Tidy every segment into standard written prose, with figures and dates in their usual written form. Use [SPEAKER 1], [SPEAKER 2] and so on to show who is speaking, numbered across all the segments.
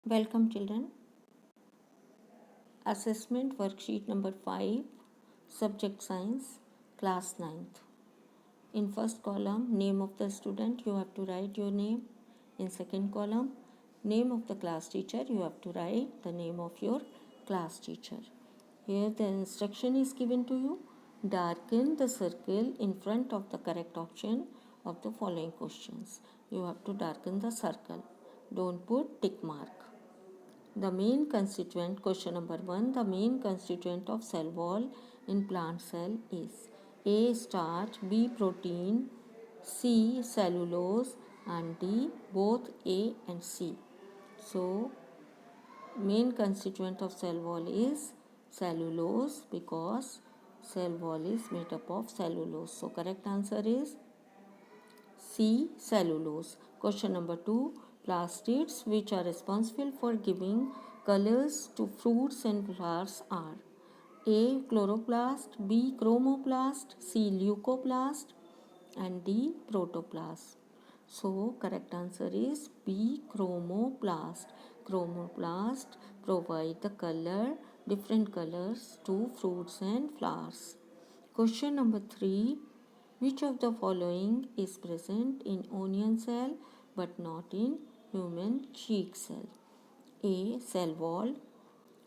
[SPEAKER 1] Welcome children. Assessment worksheet number 5, subject science, class 9th. In first column, name of the student, you have to write your name. In second column, name of the class teacher, you have to write the name of your class teacher. Here the instruction is given to you. Darken the circle in front of the correct option of the following questions. You have to darken the circle. Don't put tick mark. The main constituent, question number 1, the main constituent of cell wall in plant cell is A. Starch, B. Protein, C. Cellulose, and D. Both A and C. So, main constituent of cell wall is cellulose because cell wall is made up of cellulose. So, correct answer is C. Cellulose. Question number 2. Plastids which are responsible for giving colors to fruits and flowers are A. Chloroplast, B. Chromoplast, C. Leucoplast, and D. Protoplast. So, correct answer is B. Chromoplast. Chromoplast provide the color, different colors to fruits and flowers. Question number 3. Which of the following is present in onion cell but not in human cheek cell? A. Cell wall,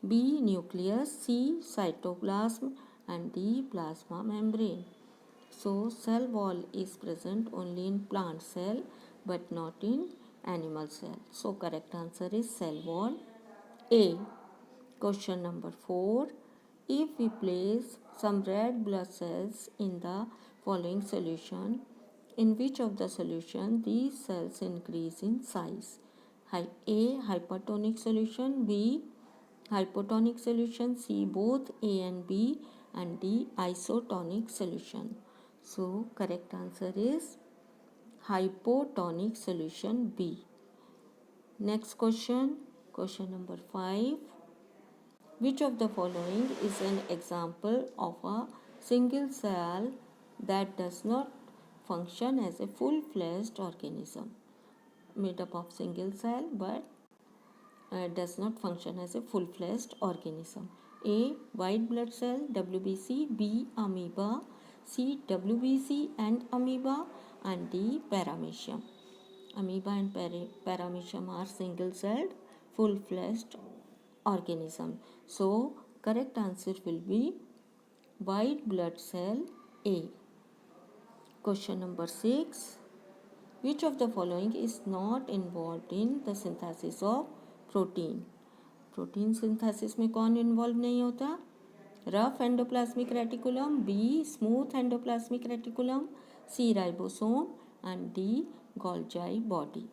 [SPEAKER 1] B. Nucleus, C. Cytoplasm, and D. Plasma membrane. So, cell wall is present only in plant cell but not in animal cell. So, correct answer is cell wall A. Question number 4. If we place some red blood cells in the following solution, in which of the solution these cells increase in size? A. Hypertonic solution, B. Hypotonic solution, C. Both A and B, and D. Isotonic solution. So, correct answer is hypotonic solution B. Next question, question number 5. Which of the following is an example of a single cell that does not function as a full-fledged organism? Made up of single cell but does not function as a full-fledged organism. A. White blood cell, WBC, B. Amoeba, C. WBC and amoeba, and D. Paramecium. Amoeba and paramecium are single-celled, full-fledged organism. So, correct answer will be white blood cell A. Question number 6. Which of the following is not involved in the synthesis of protein? Protein synthesis में कौन involve नहीं होता? Rough endoplasmic reticulum, b smooth endoplasmic reticulum, c ribosome, and d Golgi body.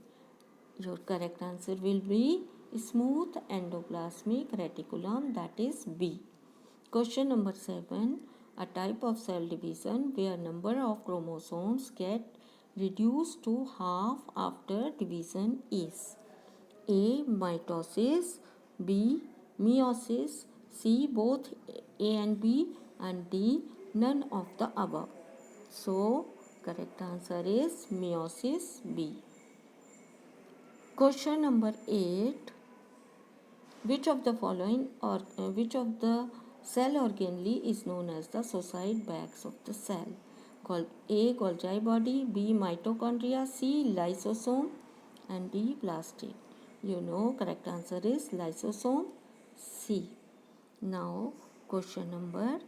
[SPEAKER 1] Your correct answer will be smooth endoplasmic reticulum, that is B. Question number 7. A type of cell division where number of chromosomes get reduced to half after division is A. Mitosis, B. Meiosis, C. Both A and B, and D. None of the above. So, correct answer is meiosis B. Question number 8. Which of the following or which of the cell organelle is known as the socite bags of the cell? A. Golgi body, B. Mitochondria, C. Lysosome, and D. Plastid. You know, correct answer is lysosome C. Now, question number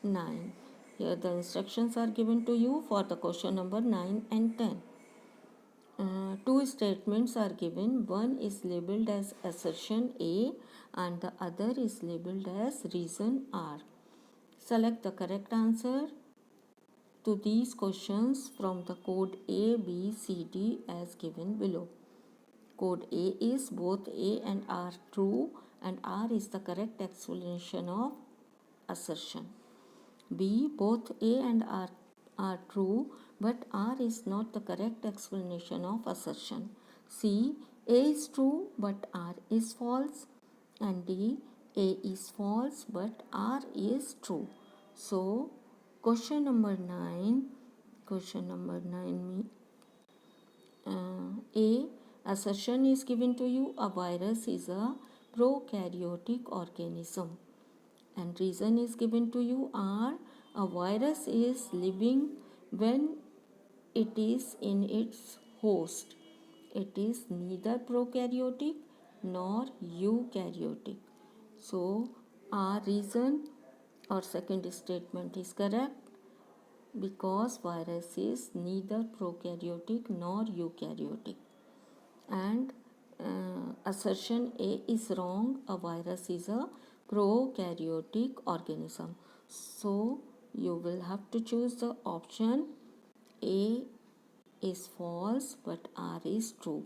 [SPEAKER 1] 9. Here the instructions are given to you for the question number 9 and 10. Two statements are given. One is labeled as assertion A and the other is labeled as reason R. Select the correct answer to these questions from the code A, B, C, D as given below. Code A is both A and R true, and R is the correct explanation of assertion. B. Both A and R are true, but R is not the correct explanation of assertion. C. A is true, but R is false. And D. A is false, but R is true. So, question number 9 A. Assertion is given to you, a virus is a prokaryotic organism. And reason is given to you are, a virus is living when it is in its host. It is neither prokaryotic nor eukaryotic. So our reason or second statement is correct, because virus is neither prokaryotic nor eukaryotic. And assertion A is wrong, a virus is a prokaryotic organism. So you will have to choose the option A is false but R is true,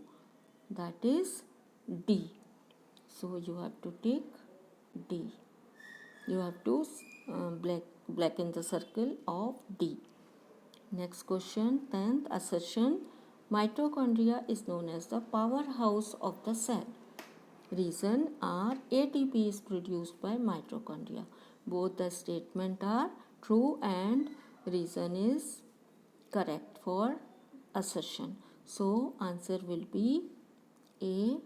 [SPEAKER 1] that is D. So you have to take D. You have to blacken the circle of D. Next question, 10th assertion, mitochondria is known as the powerhouse of the cell. Reason are, ATP is produced by mitochondria. Both the statement are true and reason is correct for assertion. So answer will be A.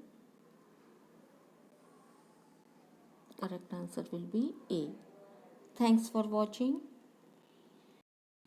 [SPEAKER 1] Correct answer will be A. Thanks for watching.